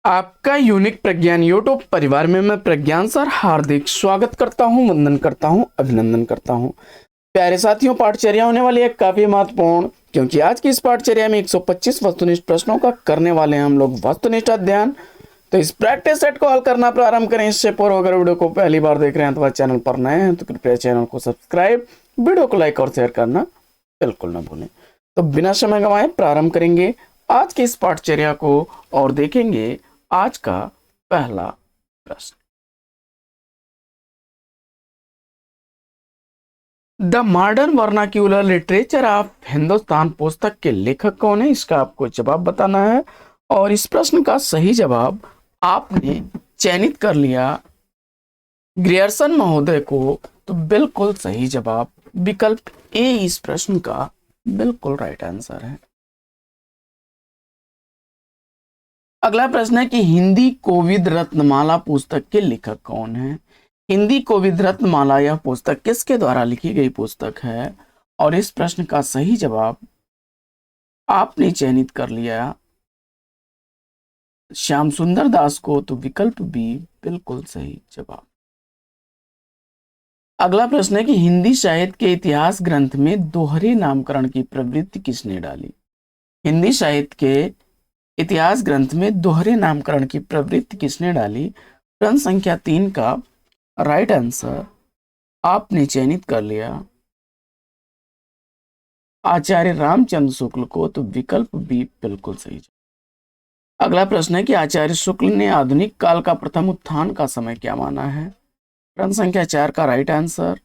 आपका यूनिक प्रज्ञान यूट्यूब परिवार में मैं प्रज्ञान सर हार्दिक स्वागत करता हूं, वंदन करता हूं, अभिनंदन करता हूं। प्यारे साथियों, पाठचर्या होने वाली है काफी महत्वपूर्ण, क्योंकि आज की इस पाठचर्या में 125 वस्तुनिष्ठ प्रश्नों का करने वाले हैं हम लोग वस्तुनिष्ठ अध्ययन। तो इस प्रैक्टिस सेट को हल करना प्रारंभ करें। इससे पूर्व अगर वीडियो को पहली बार देख रहे हैं अथवा चैनल पर नए हैं तो कृपया चैनल को सब्सक्राइब, वीडियो को लाइक और शेयर करना बिल्कुल ना भूलें। तो बिना समय गंवाए प्रारंभ करेंगे आज की इस पाठचर्या को और देखेंगे आज का पहला प्रश्न। The modern vernacular literature of Hindustan पुस्तक के लेखक कौन है, इसका आपको जवाब बताना है। और इस प्रश्न का सही जवाब आपने चयनित कर लिया ग्रियर्सन महोदय को, तो बिल्कुल सही जवाब विकल्प ए इस प्रश्न का बिल्कुल राइट आंसर है। अगला प्रश्न है कि हिंदी कोविद रत्नमाला पुस्तक के लेखक कौन है। हिंदी कोविद रत्नमाला यह पुस्तक किसके द्वारा लिखी गई पुस्तक है, और इस प्रश्न का सही जवाब आपने चयनित कर लिया श्याम सुंदर दास को, तो विकल्प बी बिल्कुल सही जवाब। अगला प्रश्न है कि हिंदी साहित्य के इतिहास ग्रंथ में दोहरे नामकरण की प्रवृत्ति किसने डाली। हिंदी साहित्य के इतिहास ग्रंथ में दोहरे नामकरण की प्रवृत्ति किसने डाली। प्रश्न संख्या 3 का राइट आंसर आपने चयनित कर लिया आचार्य रामचंद्र शुक्ल को, तो विकल्प बी बिल्कुल सही। अगला प्रश्न है कि आचार्य शुक्ल ने आधुनिक काल का प्रथम उत्थान का समय क्या माना है। प्रश्न संख्या 4 का राइट आंसर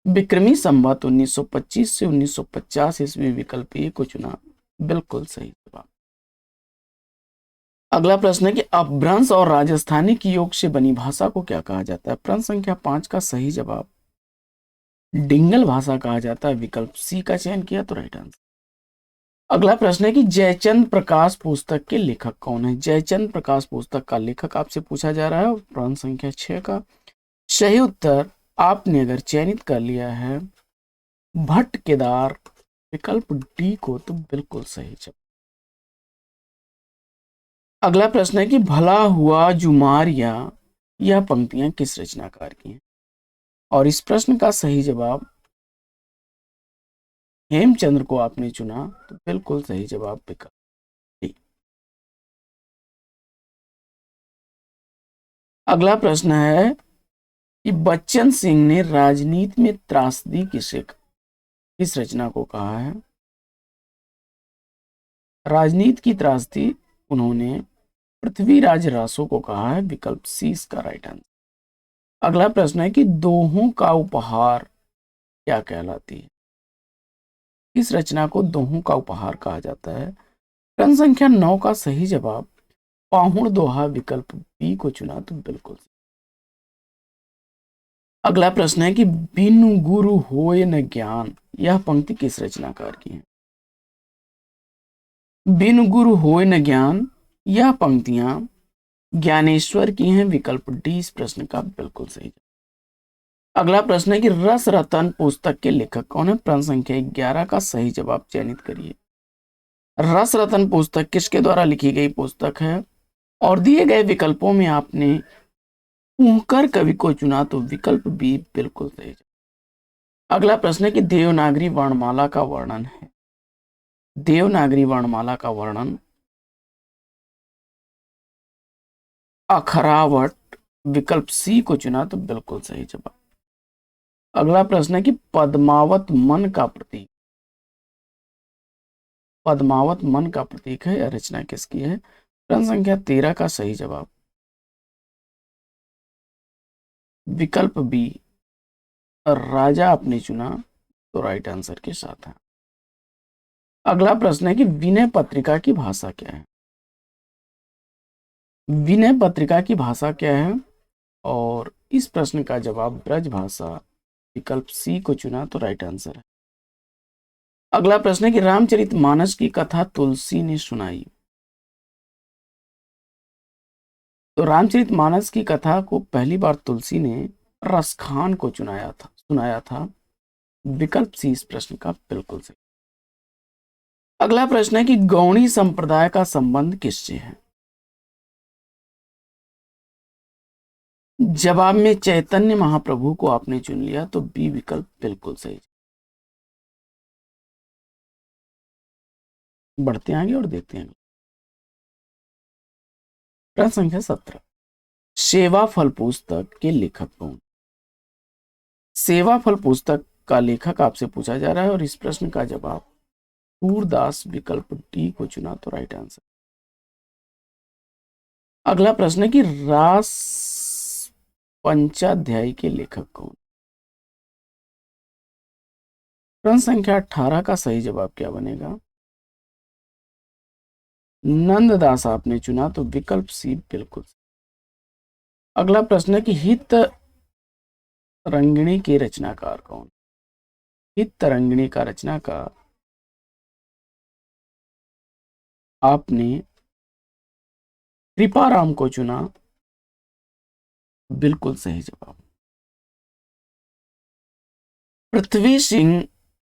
विक्रमी संवत 1925 से 1950 ईस्वी, विकल्प ए को चुना, बिल्कुल सही जवाब। अगला प्रश्न है कि अपभ्रंश और राजस्थानी की योग से बनी भाषा को क्या कहा जाता है। प्रश्न संख्या 5 का सही जवाब डिंगल भाषा कहा जाता है, विकल्प सी का चयन किया तो राइट आंसर। अगला प्रश्न है कि जयचंद प्रकाश पुस्तक के लेखक कौन है। जयचंद प्रकाश पुस्तक का लेखक आपसे पूछा जा रहा है। प्रश्न संख्या 6 का सही उत्तर आपने अगर चयनित कर लिया है भट्ट केदार, विकल्प डी को, तो बिल्कुल सही जवाब। अगला प्रश्न है कि भला हुआ जुमारिया यह पंक्तियां किस रचनाकार की हैं, और इस प्रश्न का सही जवाब हेमचंद्र को आपने चुना, तो बिल्कुल सही जवाब विकल्प डी। अगला प्रश्न है कि बच्चन सिंह ने राजनीति में त्रासदी किस रचना को कहा है। राजनीति की त्रासदी उन्होंने पृथ्वीराज रासो को कहा है, विकल्प सी इसका राइट आंसर। अगला प्रश्न है कि दोहों का उपहार क्या कहलाती है। इस रचना को दोहों का उपहार कहा जाता है। प्रश्न संख्या 9 का सही जवाब पाहुड़ दोहा, विकल्प बी को चुना, तो बिल्कुल। अगला प्रश्न है कि बिनु गुरु होय न ज्ञान यह पंक्ति किस रचनाकार की है। बिनु गुरु होय न ज्ञान यह पंक्तियां ज्ञानेश्वर की हैं, विकल्प डी इस प्रश्न का बिल्कुल सही। अगला प्रश्न है कि रस रतन पुस्तक के लेखक कौन है। प्रश्न संख्या 11 का सही जवाब चयनित करिए। रस रतन पुस्तक किसके द्वारा लिखी गई पुस्तक है, और दिए गए विकल्पों में आपने ऊंकर कवि को चुना, तो विकल्प बी बिल्कुल सही। अगला प्रश्न है कि देवनागरी वर्णमाला का वर्णन है। देवनागरी वर्णमाला का वर्णन अखरावट, विकल्प सी को चुना, तो बिल्कुल सही जवाब। अगला प्रश्न है कि पद्मावत मन का प्रतीक, पद्मावत मन का प्रतीक है, यह रचना किसकी है। प्रश्न संख्या 13 का सही जवाब विकल्प बी राजा आपने चुना, तो राइट आंसर के साथ है। अगला प्रश्न है कि विनय पत्रिका की भाषा क्या है। विनय पत्रिका की भाषा क्या है, और इस प्रश्न का जवाब ब्रज भाषा, विकल्प सी को चुना, तो राइट आंसर है। अगला प्रश्न है कि रामचरितमानस की कथा तुलसी ने सुनाई। तो रामचरितमानस की कथा को पहली बार तुलसी ने रसखान को सुनाया था, विकल्प सी इस प्रश्न का बिल्कुल सही। अगला प्रश्न है कि गौणी संप्रदाय का संबंध किससे है? जवाब में चैतन्य महाप्रभु को आपने चुन लिया तो बी विकल्प बिल्कुल सही। बढ़ते हैं आगे और देखते हैं। प्रश्न संख्या 17, सेवा फल पुस्तक के लेखक कौन? सेवा फल पुस्तक का लेखक आपसे पूछा जा रहा है और इस प्रश्न का जवाब सूरदास विकल्प डी को चुना तो राइट आंसर। अगला प्रश्न है कि रास पंचाध्यायी के लेखक कौन? प्रश्न संख्या 18 का सही जवाब क्या बनेगा? नंददास आपने चुना तो विकल्प सी बिल्कुल। अगला प्रश्न है कि हित तरंगिणी के रचनाकार कौन? हित तरंगिणी का रचनाकार आपने कृपाराम को चुना, बिल्कुल सही जवाब। पृथ्वी सिंह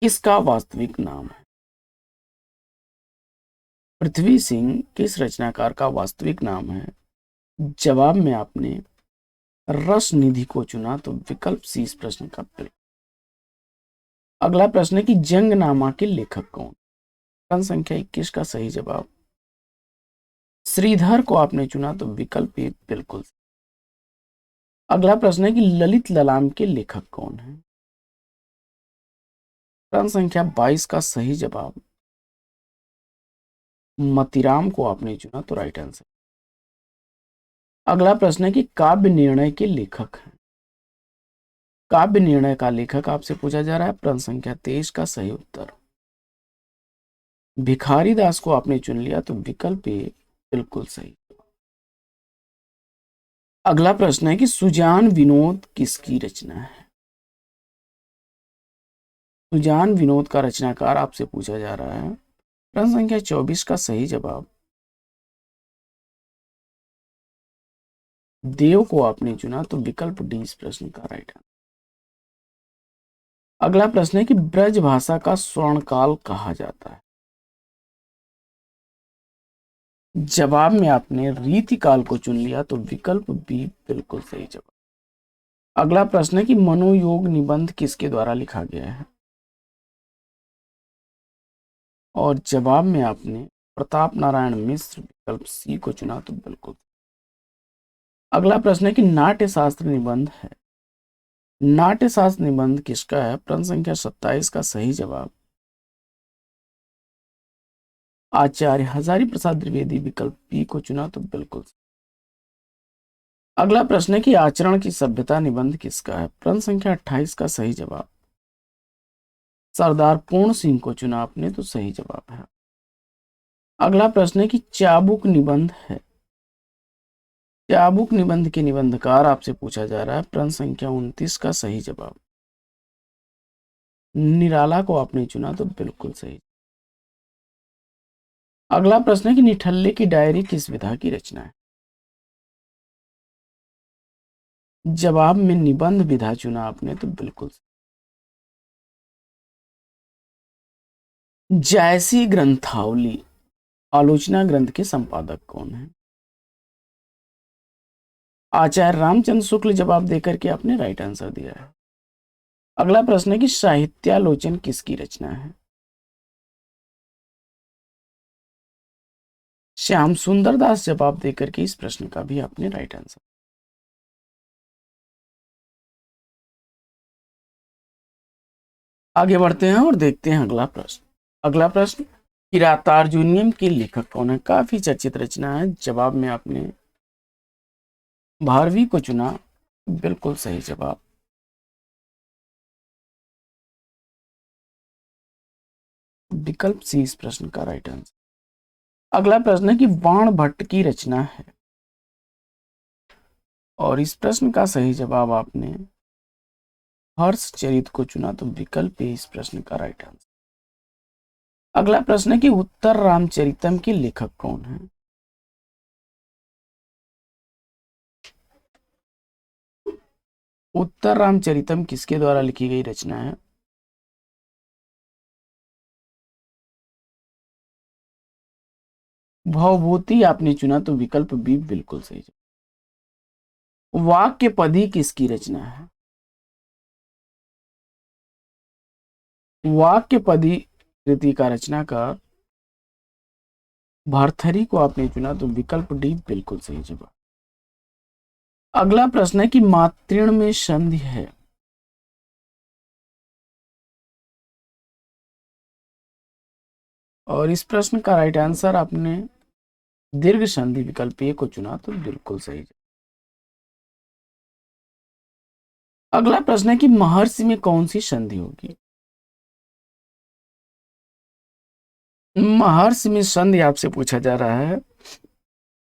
किसका वास्तविक नाम है? पृथ्वी सिंह किस रचनाकार का वास्तविक नाम है? जवाब में आपने रस निधि को चुना तो विकल्प सी इस प्रश्न का बिल्कुल। अगला प्रश्न है कि जंगनामा के लेखक कौन? प्रश्न संख्या 21 का सही जवाब श्रीधर को आपने चुना तो विकल्प ए बिल्कुल। अगला प्रश्न है कि ललित ललाम के लेखक कौन है? प्रश्न संख्या 22 का सही जवाब मतीराम को आपने चुना तो राइट आंसर। अगला प्रश्न है कि काव्य निर्णय के लेखक हैं। काव्य निर्णय का लेखक आपसे पूछा जा रहा है। प्रश्न संख्या 23 का सही उत्तर भिखारी दास को आपने चुन लिया तो विकल्प ए बिल्कुल सही। अगला प्रश्न है कि सुजान विनोद किसकी रचना है? सुजान विनोद का रचनाकार आपसे पूछा जा रहा है। प्रश्न संख्या 24 का सही जवाब देव को आपने चुना तो विकल्प डी इस प्रश्न का राइट आंसर। अगला प्रश्न है कि ब्रज भाषा का स्वर्णकाल कहा जाता है। जवाब में आपने रीतिकाल को चुन लिया तो विकल्प बी बिल्कुल सही जवाब। अगला प्रश्न है कि मनोयोग निबंध किसके द्वारा लिखा गया है? और जवाब में आपने प्रताप नारायण मिश्र विकल्प सी को चुना तो बिल्कुल। अगला प्रश्न है कि नाट्य शास्त्र निबंध है। नाट्य शास्त्र निबंध किसका है? प्रश्न संख्या 27 का सही जवाब आचार्य हजारी प्रसाद द्विवेदी विकल्प बी को चुना तो बिल्कुल। अगला प्रश्न है कि आचरण की सभ्यता निबंध किसका है? प्रश्न संख्या 28 का सही जवाब सरदार पूर्ण सिंह को चुना आपने तो सही जवाब है। अगला प्रश्न है कि चाबुक निबंध है। चाबुक निबंध के निबंधकार आपसे पूछा जा रहा है। प्रश्न संख्या 29 का सही जवाब निराला को आपने चुना तो बिल्कुल सही। अगला प्रश्न है कि निठल्ले की डायरी किस विधा की रचना है? जवाब में निबंध विधा चुना आपने तो बिल्कुल। जायसी ग्रंथावली आलोचना ग्रंथ के संपादक कौन है? आचार्य रामचंद्र शुक्ल जवाब देकर के आपने राइट आंसर दिया है। अगला प्रश्न है कि साहित्यालोचन किसकी रचना है? श्याम सुंदर दास जवाब देकर के इस प्रश्न का भी आपने राइट आंसर। आगे बढ़ते हैं और देखते हैं अगला प्रश्न। अगला प्रश्न किरातार्जुनीयम के लेखक कौन है? काफी चर्चित रचना है। जवाब में आपने भारवी को चुना, बिल्कुल सही जवाब। विकल्प सी इस प्रश्न का राइट आंसर। अगला प्रश्न है कि बाण भट्ट की रचना है और इस प्रश्न का सही जवाब आपने हर्ष चरित को चुना तो विकल्प ए इस प्रश्न का राइट आंसर। अगला प्रश्न है कि उत्तर रामचरितम के लेखक कौन है? उत्तर रामचरितम किसके द्वारा लिखी गई रचना है? भवभूति आपने चुना तो विकल्प बी बिल्कुल सही जवाब। वाक्य पदी किसकी रचना है? वाक्य पदी कृति का रचनाकार भर्तृहरि को आपने चुना तो विकल्प डी बिल्कुल सही जवाब। अगला प्रश्न है कि मातृण में संधि है। और इस प्रश्न का राइट आंसर आपने दीर्घ संधि विकल्प ए को चुना तो बिल्कुल सही जवाब। अगला प्रश्न है कि महर्षि में कौन सी संधि होगी? महर्षि में संधि आपसे पूछा जा रहा है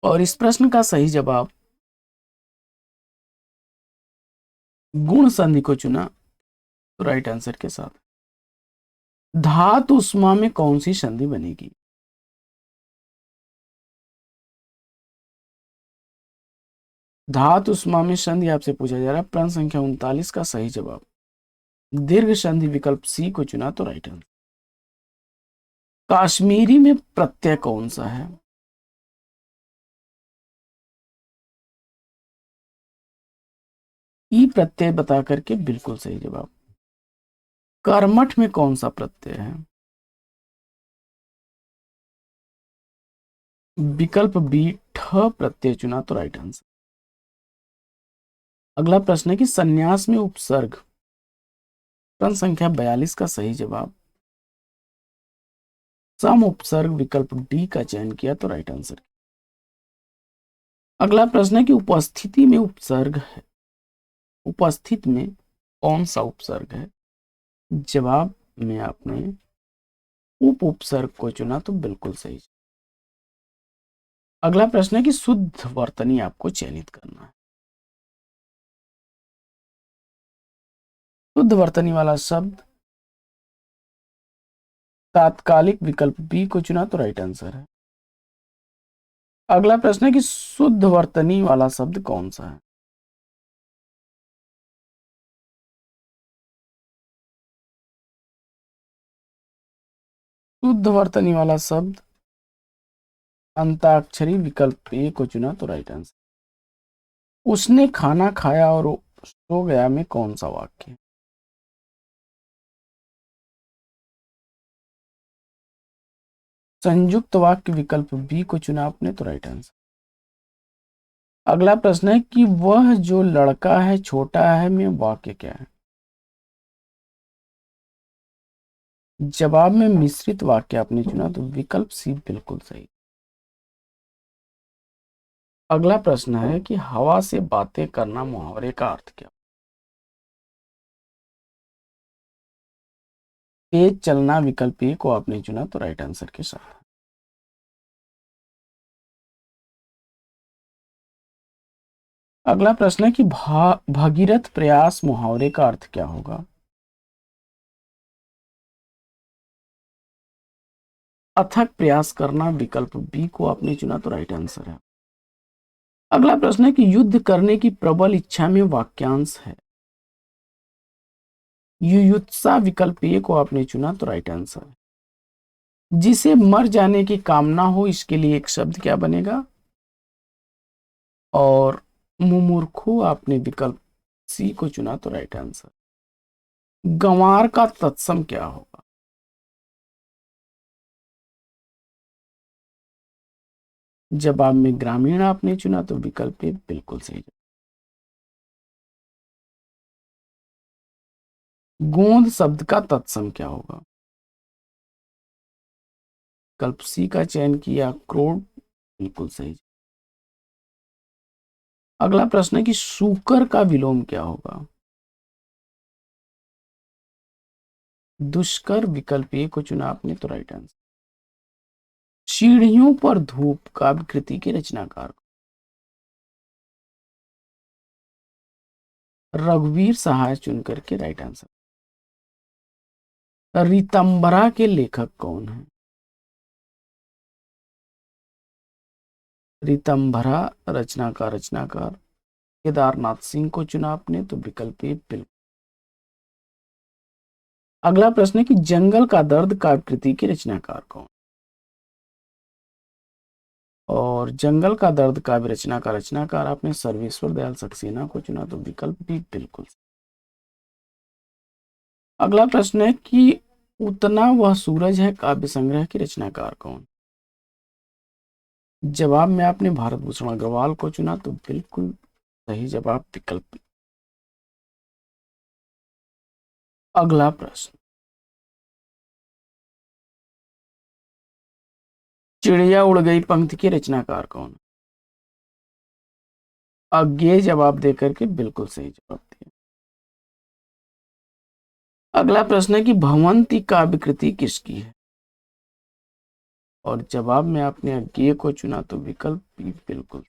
और इस प्रश्न का सही जवाब गुण संधि को चुना तो राइट आंसर के साथ। धातु उष्मा में कौन सी संधि बनेगी? धातु उष्मा में संधि आपसे पूछा जा रहा है। प्रश्न संख्या 39 का सही जवाब दीर्घ संधि विकल्प सी को चुना तो राइट आंसर। काश्मीरी में प्रत्यय कौन सा है? ई प्रत्यय बता करके बिल्कुल सही जवाब। कर्मठ में कौन सा प्रत्यय है? विकल्प बी ठ प्रत्यय चुना तो राइट आंसर। अगला प्रश्न है कि संन्यास में उपसर्ग। प्रश्न संख्या 42 का सही जवाब सम उपसर्ग विकल्प डी का चयन किया तो राइट आंसर। अगला प्रश्न है कि उपस्थिति में उपसर्ग है। उपस्थित में कौन सा उपसर्ग है? जवाब में आपने उप उपसर्ग को चुना तो बिल्कुल सही। अगला प्रश्न है कि शुद्ध वर्तनी आपको चयनित करना है। शुद्ध वर्तनी वाला शब्द तात्कालिक विकल्प बी को चुना तो राइट आंसर है। अगला प्रश्न है कि शुद्ध वर्तनी वाला शब्द कौन सा है? शुद्ध वर्तनी वाला शब्द अंताक्षरी विकल्प ए को चुना तो राइट आंसर। उसने खाना खाया और सो गया में कौन सा वाक्य है? संयुक्त वाक्य विकल्प बी को चुना आपने तो राइट आंसर। अगला प्रश्न है कि वह जो लड़का है छोटा है में वाक्य क्या है? जवाब में मिश्रित वाक्य आपने चुना तो विकल्प सी बिल्कुल सही। अगला प्रश्न है कि हवा से बातें करना मुहावरे का अर्थ क्या? तेज चलना विकल्प ए को आपने चुना तो राइट आंसर के साथ। अगला प्रश्न है कि भगीरथ प्रयास मुहावरे का अर्थ क्या होगा? अथक प्रयास करना विकल्प बी को आपने चुना तो राइट आंसर है। अगला प्रश्न है कि युद्ध करने की प्रबल इच्छा में वाक्यांश है। युयुत्सा विकल्प ए को आपने चुना तो राइट आंसर है। जिसे मर जाने की कामना हो इसके लिए एक शब्द क्या बनेगा? और मुमुर्खु आपने विकल्प सी को चुना तो राइट आंसर। गंवार का तत्सम क्या होगा? जवाब में ग्रामीण आपने चुना तो विकल्प ए बिल्कुल सही। गोंद शब्द का तत्सम क्या होगा? विकल्प सी का चयन किया क्रोध बिल्कुल सही। अगला प्रश्न है कि सूकर का विलोम क्या होगा? दुष्कर विकल्प ए को चुना आपने तो राइट आंसर। सीढ़ियों पर धूप काव्य कृति के रचनाकार रघुवीर सहाय चुन करके राइट आंसर। रीतंबरा के लेखक कौन है? रीतंभरा रचनाकार केदारनाथ सिंह को चुना आपने तो विकल्प ए बिल्कुल। अगला प्रश्न है कि जंगल का दर्द काव्य कृति के रचनाकार कौन? और जंगल का दर्द काव्य रचना का रचनाकार आपने सर्वेश्वर दयाल सक्सेना को चुना, तो विकल्प भी बिल्कुल सही। अगला प्रश्न है कि उतना वह सूरज है काव्य संग्रह की रचनाकार कौन। जवाब में आपने भारत भूषण अग्रवाल को चुना, तो बिल्कुल सही जवाब विकल्प बी। अगला प्रश्न, चिड़िया उड़ गई पंक्ति के रचनाकार कौन। अज्ञेय जवाब देकर के बिल्कुल सही जवाब दिया। अगला प्रश्न है कि भवंती काव्य कृति किसकी है, और जवाब में आपने अज्ञेय को चुना, तो विकल्प बी बिल्कुल।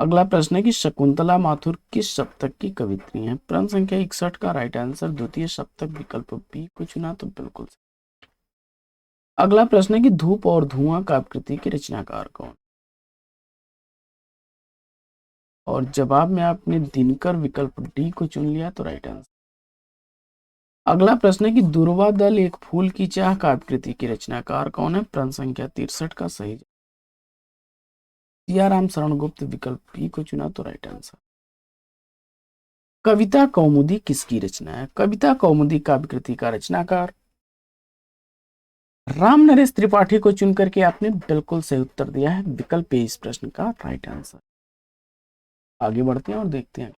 अगला प्रश्न है कि शकुंतला माथुर किस शतक की कवित्री है। प्रश्न संख्या 61 का राइट आंसर द्वितीय शतक विकल्प बी को चुना, तो बिल्कुल सही। अगला प्रश्न है कि धूप और धुआं काव्य कृति के रचनाकार कौन, और जवाब में आपने दिनकर विकल्प डी को चुन लिया, तो राइट आंसर। अगला प्रश्न है कि दुर्वा दल एक फूल की चाह काव्य कृति की रचनाकार कौन है। प्रश्न संख्या 63 का सही सियाराम शरण गुप्त विकल्प बी को चुना, तो राइट आंसर। कविता कौमुदी किसकी रचना है। कविता कौमुदी काव्य कृति का रचनाकार राम नरेश त्रिपाठी को चुन करके आपने बिल्कुल सही उत्तर दिया है, विकल्प ए इस प्रश्न का राइट आंसर। आगे बढ़ते हैं और देखते हैं।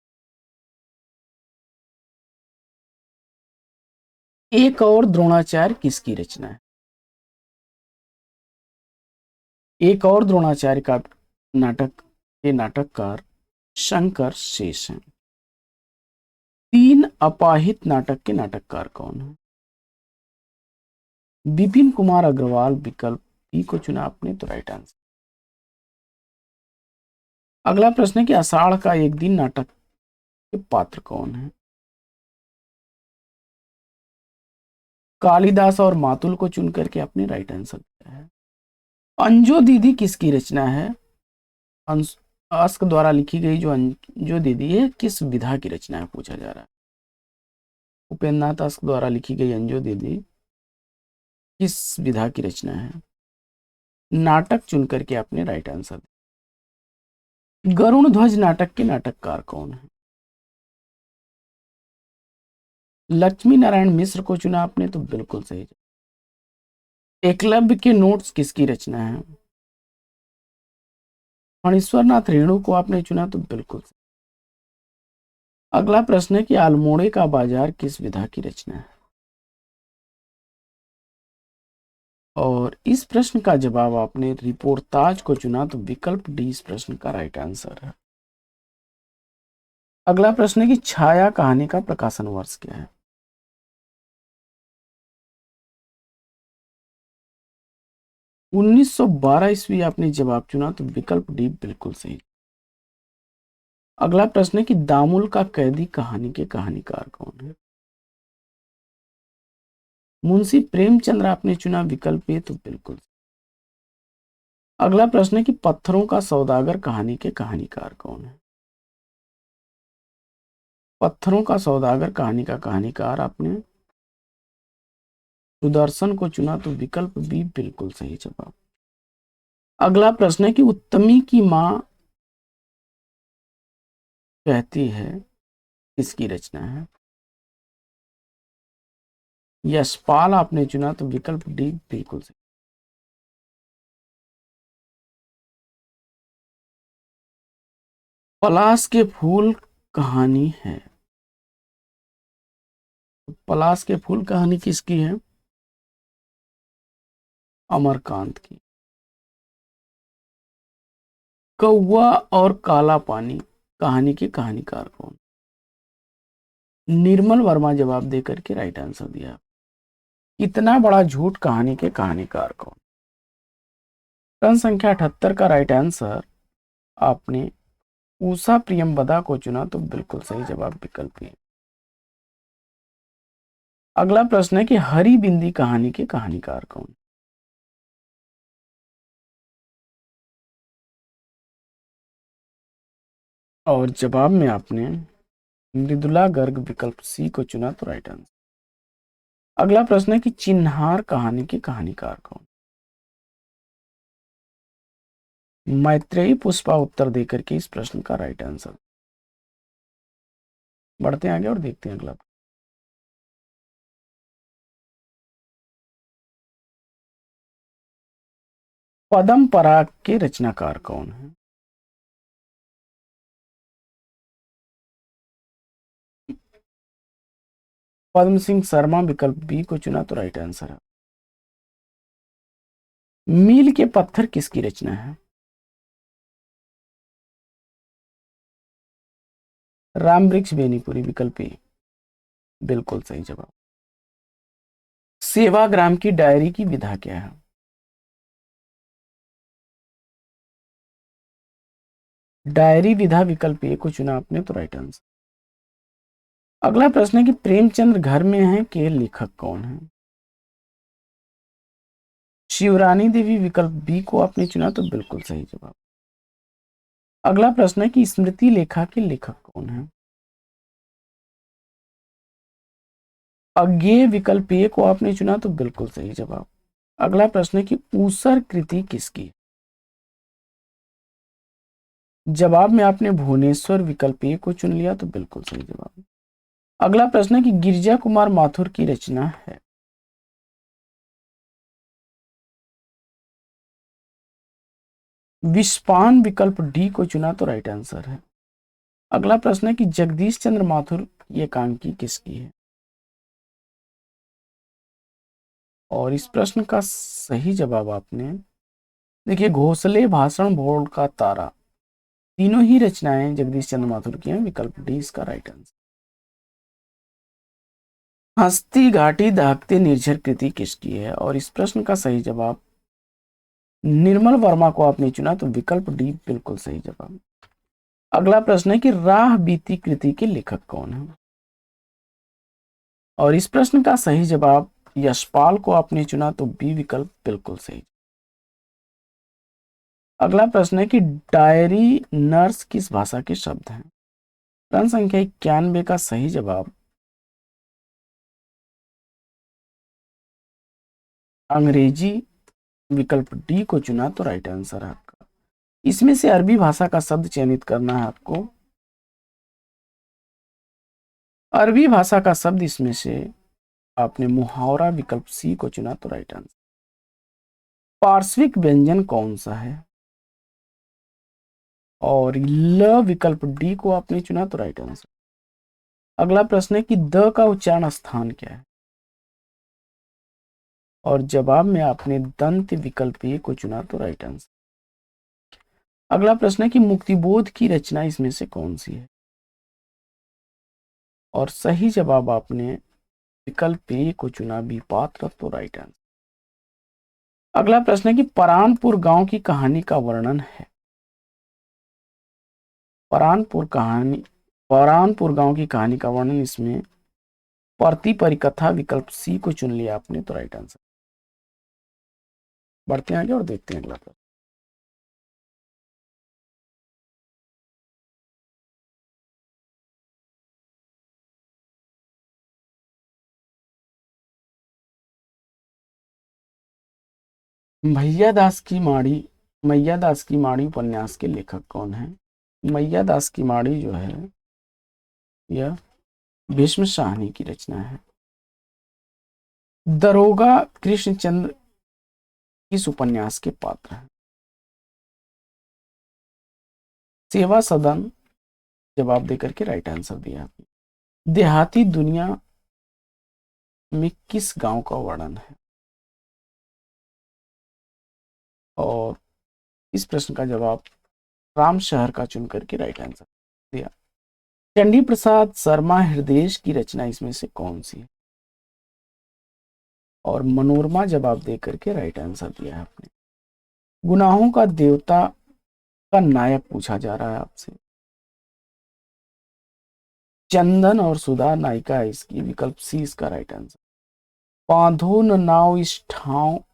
एक और द्रोणाचार्य किसकी रचना है। एक और द्रोणाचार्य का नाटक के नाटककार शंकर शेष हैं। तीन अपाहित नाटक के नाटककार कौन है। विपिन कुमार अग्रवाल विकल्प बी को चुना आपने, तो राइट आंसर। अगला प्रश्न है कि आषाढ़ का एक दिन नाटक के पात्र कौन है। कालिदास और मातुल को चुन करके आपने राइट आंसर दिया है। अंजो दीदी किसकी रचना है। अस्क द्वारा लिखी गई जो अंजो दीदी है किस विधा की रचना है पूछा जा रहा है। उपेंद्रनाथ अस्क द्वारा लिखी गई अंजो दीदी किस विधा की रचना है। नाटक चुन करके आपने राइट आंसर दिया। गरुण ध्वज नाटक के नाटककार कौन है। लक्ष्मी नारायण मिश्र को चुना आपने, तो बिल्कुल सही। एकलव्य के नोट्स किसकी रचना है। फणीश्वरनाथ रेणु को आपने चुना, तो बिल्कुल सही। अगला प्रश्न है कि अल्मोड़े का बाजार किस विधा की रचना है, और इस प्रश्न का जवाब आपने रिपोर्टाज को चुना, तो विकल्प डी इस प्रश्न का राइट आंसर है। अगला प्रश्न है कि छाया कहानी का प्रकाशन वर्ष क्या है। 1912 ईस्वी आपने जवाब चुना, तो विकल्प डी बिल्कुल सही। अगला प्रश्न है कि दामुल का कैदी कहानी के कहानीकार कौन है। मुंशी प्रेमचंद्र आपने चुना, विकल्प ए, तो बिल्कुल। अगला प्रश्न है कि पत्थरों का सौदागर कहानी के कहानीकार कौन है। पत्थरों का सौदागर कहानी का कहानीकार आपने सुदर्शन को चुना, तो विकल्प बी बिल्कुल सही जवाब। अगला प्रश्न है कि उत्तमी की मां कहती है किसकी रचना है। यशपाल आपने चुना, तो विकल्प डी बिल्कुल सही। पलाश के फूल कहानी है। पलाश के फूल कहानी किसकी है। अमरकांत की। कौवा और काला पानी कहानी के कहानीकार कौन। निर्मल वर्मा जवाब देकर के राइट आंसर दिया। इतना बड़ा झूठ कहानी के कहानीकार कौन। प्रश्न संख्या 78 का राइट आंसर आपने उषा प्रियमवदा को चुना, तो बिल्कुल सही जवाब विकल्प है। अगला प्रश्न है कि हरी बिंदी कहानी के कहानीकार कौन। और जवाब में आपने मृदुला गर्ग विकल्प सी को चुना, तो राइट आंसर। अगला प्रश्न है कि चिन्हार कहानी के कहानीकार कौन। मैत्रेयी पुष्पा उत्तर देकर के इस प्रश्न का राइट आंसर। बढ़ते हैं आगे और देखते हैं अगला। पद्म पराग के रचनाकार कौन है? पद्म सिंह शर्मा विकल्प बी को चुना तो राइट आंसर है। मील के पत्थर किसकी रचना है? राम वृक्ष बेनीपुरी विकल्प ए बिल्कुल सही जवाब। सेवाग्राम की डायरी की विधा क्या है? डायरी विधा विकल्प ए को चुना आपने तो राइट आंसर। अगला प्रश्न है कि प्रेमचंद्र घर में है के लेखक कौन है? शिवरानी देवी विकल्प बी को आपने चुना तो बिल्कुल सही जवाब। अगला प्रश्न है कि स्मृति लेखा के लेखक कौन है? अज्ञेय विकल्प ए को आपने चुना तो बिल्कुल सही जवाब। अगला प्रश्न है कि ऊसर कृति किसकी? जवाब में आपने भुवनेश्वर विकल्प ए को चुन लिया तो बिल्कुल सही जवाब। अगला प्रश्न है कि गिरिजा कुमार माथुर की रचना है। विस्पान विकल्प डी को चुना तो राइट आंसर है। अगला प्रश्न है कि जगदीश चंद्र माथुर की एकांकी किसकी है? और इस प्रश्न का सही जवाब आपने देखिए घोंसले भाषण भोर का तारा तीनों ही रचनाएं जगदीश चंद्र माथुर की हैं। विकल्प डी इसका राइट आंसर। हंसती घाटी दागते निर्झर कृति किसकी है? और इस प्रश्न का सही जवाब निर्मल वर्मा को आपने चुना तो विकल्प डी बिल्कुल सही जवाब। अगला प्रश्न है कि राह बीती कृति के लेखक कौन है? और इस प्रश्न का सही जवाब यशपाल को आपने चुना तो बी विकल्प बिल्कुल सही। अगला प्रश्न है कि डायरी नर्स किस भाषा के शब्द हैं? प्रश्न संख्या 91 का सही जवाब अंग्रेजी विकल्प डी को चुना तो राइट आंसर है आपका। इसमें से अरबी भाषा का शब्द चयनित करना है आपको। अरबी भाषा का शब्द इसमें से आपने मुहावरा विकल्प सी को चुना तो राइट आंसर। पार्श्विक व्यंजन कौन सा है? और ल विकल्प डी को आपने चुना तो राइट आंसर। अगला प्रश्न है कि द का उच्चारण स्थान क्या है? और जवाब में आपने दंत विकल्प ए को चुना तो राइट आंसर। अगला प्रश्न है कि मुक्तिबोध की रचना इसमें से कौन सी है? और सही जवाब आपने विकल्प ए को चुना बी पात्र तो राइट आंसर। अगला प्रश्न है कि परानपुर गांव की कहानी का वर्णन है। परानपुर गांव की कहानी का वर्णन इसमें परती परिकथा विकल्प सी को चुन लिया आपने तो राइट आंसर। बढ़ते हैं आगे और देखते हैं अगला प्रश्न। मैया दास की माड़ी उपन्यास के लेखक कौन है? मैया दास की माड़ी जो है यह भीष्म शाहनी की रचना है। दरोगा कृष्णचंद्र इस उपन्यास के पात्र हैं। सेवा सदन जवाब देकर के राइट आंसर दिया आपने। देहाती दुनिया में किस गांव का वर्णन है? और इस प्रश्न का जवाब राम शहर का चुन करके राइट आंसर दिया। चंडी प्रसाद शर्मा हृदय की रचना इसमें से कौन सी है? और मनोरमा जवाब दे करके राइट आंसर दिया है आपने। गुनाहों का देवता का नायक पूछा जा रहा है आपसे। चंदन और सुधा नायिका है इसकी। विकल्प सी इसका राइट आंसर। बांधो न नाव इस ठाव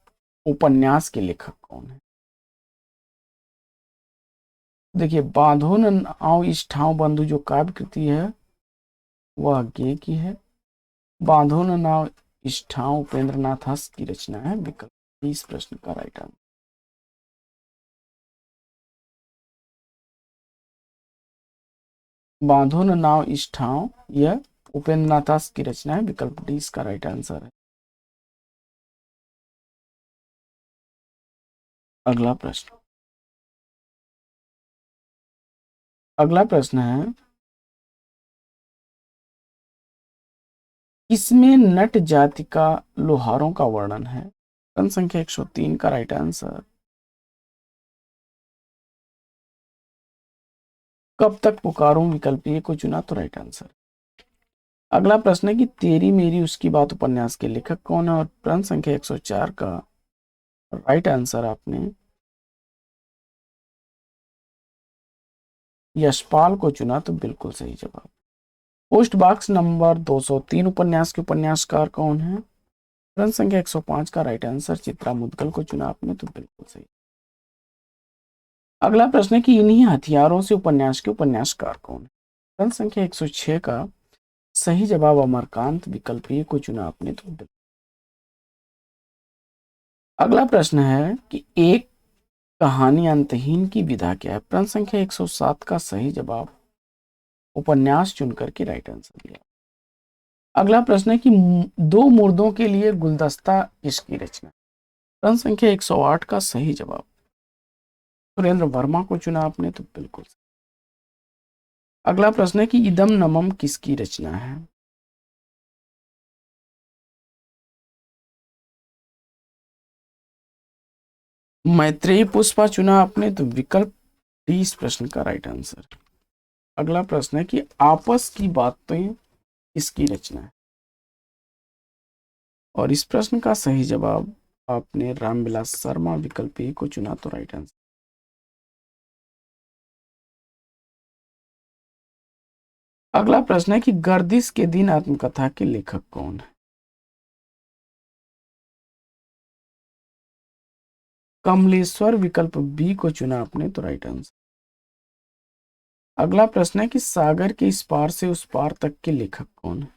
उपन्यास के लेखक कौन है? देखिए बांधो न नाव इस ठाव बंधु जो काव्य कृति है वह गे की है। बांधो न नाव इस ठाव उपेंद्र नाथ हंस की रचना है। विकल्प इस प्रश्न का राइट आंसर। बांधो न नाव इस ठाव, यह उपेंद्र नाथ दास की रचना है। विकल्प डी इसका राइट आंसर है। अगला प्रश्न, अगला प्रश्न है, इसमें नट जाति का लोहारों का वर्णन है। प्रश्न संख्या 103 का राइट आंसर। कब तक पुकारूं, विकल्प ए को चुना तो राइट आंसर। अगला प्रश्न है कि तेरी मेरी उसकी बात उपन्यास के लेखक कौन है, और प्रश्न संख्या 104 का राइट आंसर आपने यशपाल को चुना तो बिल्कुल सही जवाब। पोस्ट बॉक्स नंबर 203 उपन्यास के उपन्यासकार कौन है। प्रश्न संख्या 105 का राइट आंसर चित्रा मुदगल को चुना आपने तो बिल्कुल सही। अगला प्रश्न है कि इन्हीं हथियारों से उपन्यास के उपन्यासकार कौन है। प्रश्न संख्या 106 का सही जवाब अमरकांत, विकल्प ए को चुना आपने तो बिल्कुल। अगला प्रश्न है कि एक कहानी अंतहीन की विधा क्या है। प्रश्न संख्या 107 का सही जवाब उपन्यास चुनकर के राइट आंसर दिया। अगला प्रश्न है कि दो मुर्दों के लिए गुलदस्ता किसकी रचना। प्रश्न संख्या 108 का सही जवाब सुरेंद्र वर्मा को चुना आपने तो बिल्कुल। अगला प्रश्न है कि इदम नमम किसकी रचना है। मैत्रेयी पुष्पा चुना आपने तो विकल्प डी इस प्रश्न का राइट आंसर। अगला प्रश्न है कि आपस की बातें किसकी रचना है, और इस प्रश्न का सही जवाब आपने रामविलास शर्मा, विकल्प ए को चुना तो राइट आंसर। अगला प्रश्न है कि गर्दिश के दिन आत्मकथा के लेखक कौन है। कमलेश्वर, विकल्प बी को चुना आपने तो राइट आंसर। अगला प्रश्न है कि सागर के इस पार से उस पार तक के लेखक कौन है।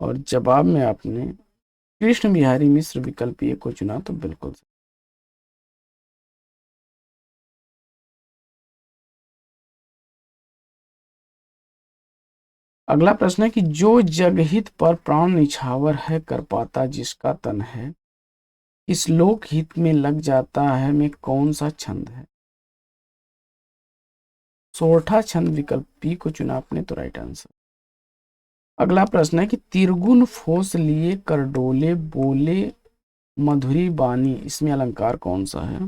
और जवाब में आपने कृष्ण बिहारी मिश्र, विकल्प ए को चुना तो बिल्कुल सही। अगला प्रश्न है कि जो जगहित पर प्राण निछावर है, कर पाता जिसका तन है, इस लोक हित में लग जाता है, में कौन सा छंद है। सोरठा छंद, विकल्प बी को चुना आपने तो राइट आंसर। अगला प्रश्न है कि तिरगुन फोस लिए कर डोले, बोले मधुरी बानी, इसमें अलंकार कौन सा है।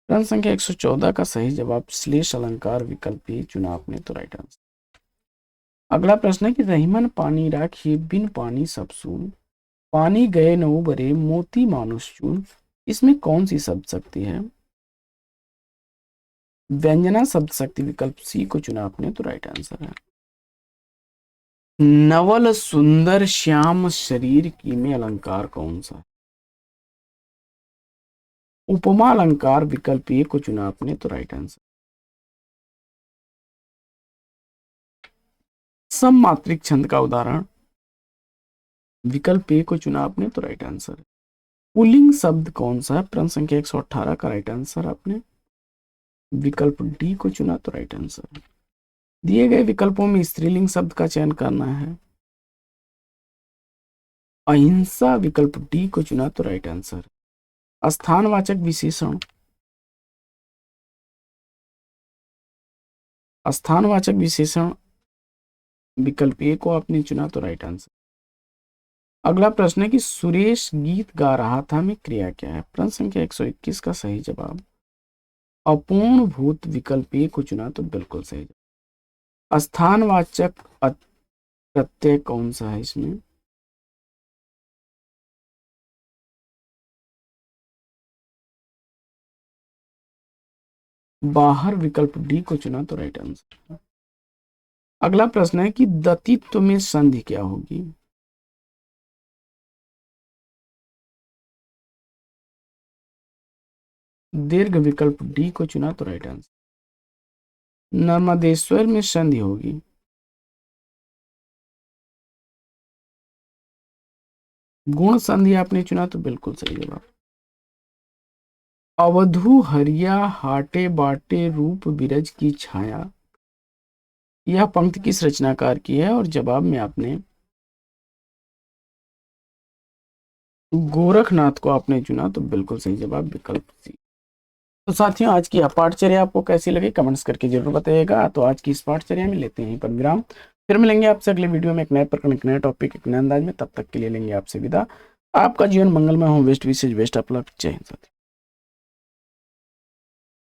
प्रश्न संख्या 114 का सही जवाब श्लेष अलंकार, विकल्प ए चुना आपने तो राइट आंसर। अगला प्रश्न है कि रहीमन पानी राखिए बिन पानी सब सून, पानी गए न उबरे मोती मानुष चून, इसमें कौन सी शब्द शक्ति है। व्यंजना शब्द शक्ति, विकल्प सी को चुना आपने तो राइट आंसर है। नवल सुंदर श्याम शरीर की में अलंकार कौन सा है। उपमा अलंकार, विकल्प ए को चुना आपने तो राइट आंसर। सममात्रिक छंद का उदाहरण, विकल्प ए को चुना आपने तो राइट आंसर है। पुल्लिंग शब्द कौन सा है। प्रश्न संख्या 118 का राइट आंसर आपने विकल्प डी को चुना तो राइट आंसर है। दिए गए विकल्पों में स्त्रीलिंग शब्द का चयन करना है। अहिंसा, विकल्प डी को चुना तो राइट आंसर। स्थानवाचक विशेषण, स्थानवाचक विशेषण, विकल्प ए को आपने चुना तो राइट आंसर। अगला प्रश्न है कि सुरेश गीत गा रहा था में क्रिया क्या है। प्रश्न संख्या 121 का सही जवाब अपूर्ण भूत, विकल्प ए को चुना तो बिल्कुल सही। स्थानवाचक प्रत्यय कौन सा है इसमें। बाहर, विकल्प डी को चुना तो राइट आंसर। अगला प्रश्न है कि दतित्व में संधि क्या होगी। दीर्घ, विकल्प डी को चुना तो राइट आंसर। नर्मदेश्वर में संधि होगी। गुण संधि आपने चुना तो बिल्कुल सही जवाब। अवधू हरिया हाटे बाटे रूप बिरज की छाया। यह पंक्ति किस रचनाकार की है? और जवाब में आपने गोरखनाथ को आपने चुना, तो बिल्कुल सही जवाब विकल्प सी। तो साथियों, आज की यह पाठचर्या आपको कैसी लगी कमेंट्स करके जरूर बताइएगा। तो आज की इस पाठचर्या में लेते हैं यहीं पर विराम। फिर मिलेंगे आपसे अगले वीडियो में एक नए प्रकरण, एक नए टॉपिक, एक नए अंदाज में। तब तक के लिए लेंगे आपसे विदा। आपका जीवन मंगलमय हो। बेस्ट विशेष, बेस्ट ऑफ लक। जय हिंद साथियों।